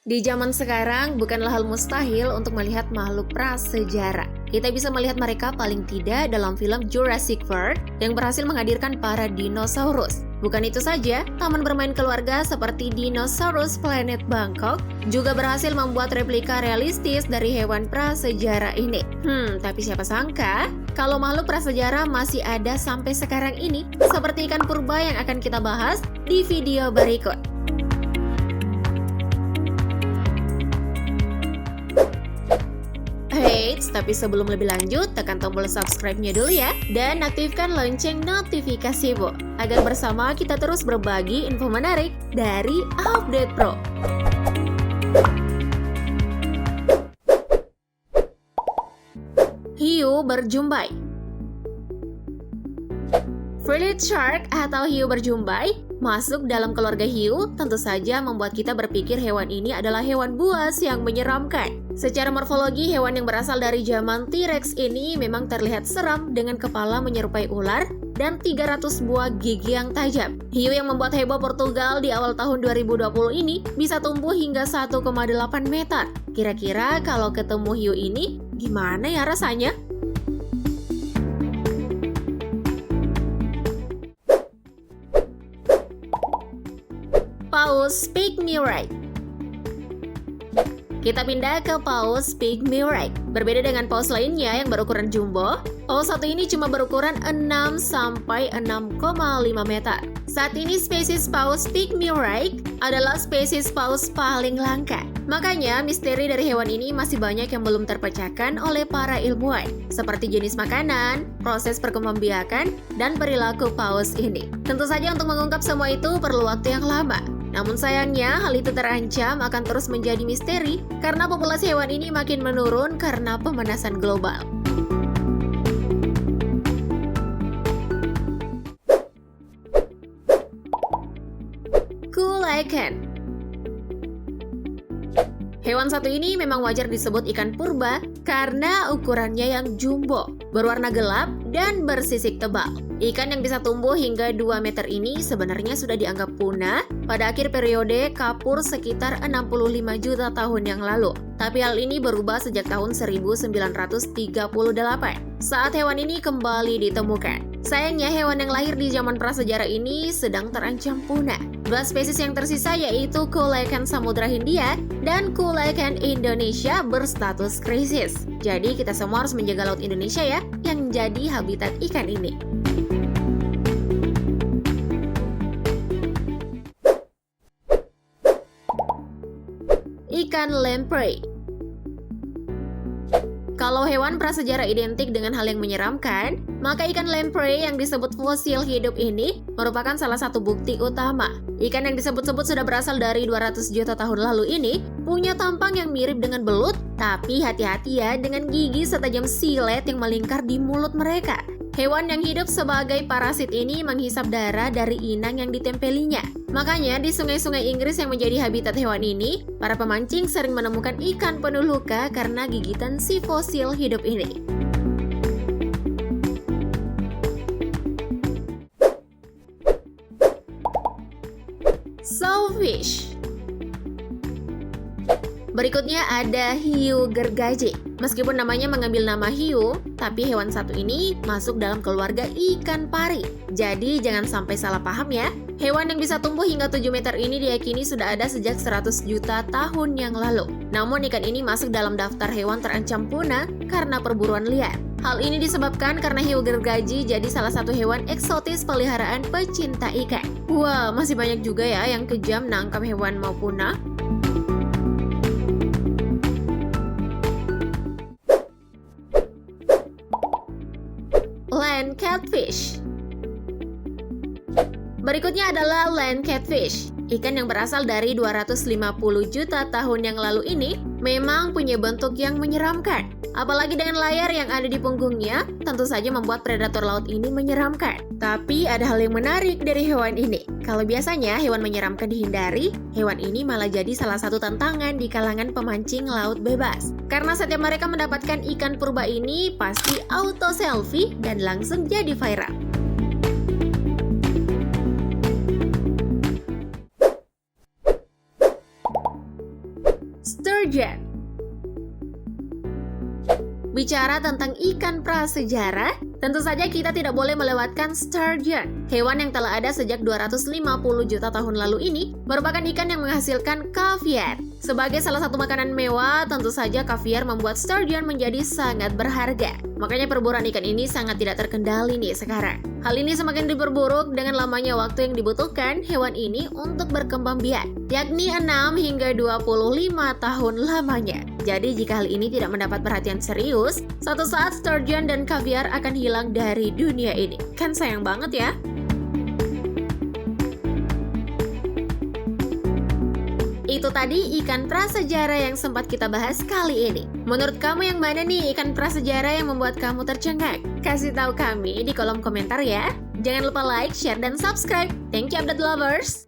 Di zaman sekarang, bukanlah hal mustahil untuk melihat makhluk prasejarah. Kita bisa melihat mereka paling tidak dalam film Jurassic World yang berhasil menghadirkan para dinosaurus. Bukan itu saja, taman bermain keluarga seperti Dinosaurus Planet Bangkok juga berhasil membuat replika realistis dari hewan prasejarah ini. Tapi siapa sangka, kalau makhluk prasejarah masih ada sampai sekarang ini, seperti ikan purba yang akan kita bahas di video berikut. Tapi sebelum lebih lanjut, tekan tombol subscribe-nya dulu ya, dan aktifkan lonceng notifikasimu, agar bersama kita terus berbagi info menarik dari Update Pro. Hiu berjumbai. Frilled shark atau hiu berjumbai masuk dalam keluarga hiu, tentu saja membuat kita berpikir hewan ini adalah hewan buas yang menyeramkan. Secara morfologi, hewan yang berasal dari zaman T-Rex ini memang terlihat seram dengan kepala menyerupai ular dan 300 buah gigi yang tajam. Hiu yang membuat heboh Portugal di awal tahun 2020 ini bisa tumbuh hingga 1,8 meter. Kira-kira kalau ketemu hiu ini, gimana ya rasanya? Paus Pygmyrite. Kita pindah ke Paus Pygmyrite. Berbeda dengan paus lainnya yang berukuran jumbo, paus satu ini cuma berukuran 6-6,5 meter. Saat ini spesies Paus Pygmyrite adalah spesies paus paling langka. Makanya misteri dari hewan ini masih banyak yang belum terpecahkan oleh para ilmuwan, seperti jenis makanan, proses perkembangbiakan, dan perilaku paus ini. Tentu saja untuk mengungkap semua itu perlu waktu yang lama. Namun sayangnya hal itu terancam akan terus menjadi misteri karena populasi hewan ini makin menurun karena pemanasan global. Coelacanth. Hewan satu ini memang wajar disebut ikan purba karena ukurannya yang jumbo, berwarna gelap, dan bersisik tebal. Ikan yang bisa tumbuh hingga 2 meter ini sebenarnya sudah dianggap punah pada akhir periode Kapur sekitar 65 juta tahun yang lalu. Tapi hal ini berubah sejak tahun 1938 saat hewan ini kembali ditemukan. Sayangnya hewan yang lahir di zaman prasejarah ini sedang terancam punah. 2 spesies yang tersisa yaitu Coelacanth Samudra Hindia dan Coelacanth Indonesia berstatus krisis. Jadi kita semua harus menjaga laut Indonesia ya, yang jadi habitat ikan ini. Ikan lamprey. Kalau hewan prasejarah identik dengan hal yang menyeramkan, maka ikan lamprey yang disebut fosil hidup ini merupakan salah satu bukti utama. Ikan yang disebut-sebut sudah berasal dari 200 juta tahun lalu ini punya tampang yang mirip dengan belut, tapi hati-hati ya dengan gigi setajam silet yang melingkar di mulut mereka. Hewan yang hidup sebagai parasit ini menghisap darah dari inang yang ditempelinya. Makanya di sungai-sungai Inggris yang menjadi habitat hewan ini, para pemancing sering menemukan ikan penuh luka karena gigitan si fosil hidup ini. Sawfish. Berikutnya ada hiu gergaji. Meskipun namanya mengambil nama hiu, tapi hewan satu ini masuk dalam keluarga ikan pari. Jadi jangan sampai salah paham ya. Hewan yang bisa tumbuh hingga 7 meter ini diyakini sudah ada sejak 100 juta tahun yang lalu. Namun ikan ini masuk dalam daftar hewan terancam punah karena perburuan liar. Hal ini disebabkan karena hiu gergaji jadi salah satu hewan eksotis peliharaan pecinta ikan. Wah, masih banyak juga ya yang kejam nangkap hewan mau punah. Land catfish. Berikutnya adalah land catfish. Ikan yang berasal dari 250 juta tahun yang lalu ini memang punya bentuk yang menyeramkan. Apalagi dengan layar yang ada di punggungnya, tentu saja membuat predator laut ini menyeramkan. Tapi ada hal yang menarik dari hewan ini. Kalau biasanya hewan menyeramkan dihindari, hewan ini malah jadi salah satu tantangan di kalangan pemancing laut bebas. Karena setiap mereka mendapatkan ikan purba ini, pasti auto selfie dan langsung jadi viral. sturgeon. Bicara tentang ikan prasejarah, tentu saja kita tidak boleh melewatkan sturgeon. Hewan yang telah ada sejak 250 juta tahun lalu ini merupakan ikan yang menghasilkan kaviar. Sebagai salah satu makanan mewah, tentu saja kaviar membuat sturgeon menjadi sangat berharga. Makanya perburuan ikan ini sangat tidak terkendali nih sekarang. Hal ini semakin diperburuk dengan lamanya waktu yang dibutuhkan hewan ini untuk berkembang biak, yakni 6 hingga 25 tahun lamanya. Jadi jika hal ini tidak mendapat perhatian serius, suatu saat sturgeon dan kaviar akan hilang dari dunia ini. Kan sayang banget ya. Itu tadi ikan prasejarah yang sempat kita bahas kali ini. Menurut kamu yang mana nih ikan prasejarah yang membuat kamu tercengang? Kasih tahu kami di kolom komentar ya. Jangan lupa like, share, dan subscribe. Thank you update lovers!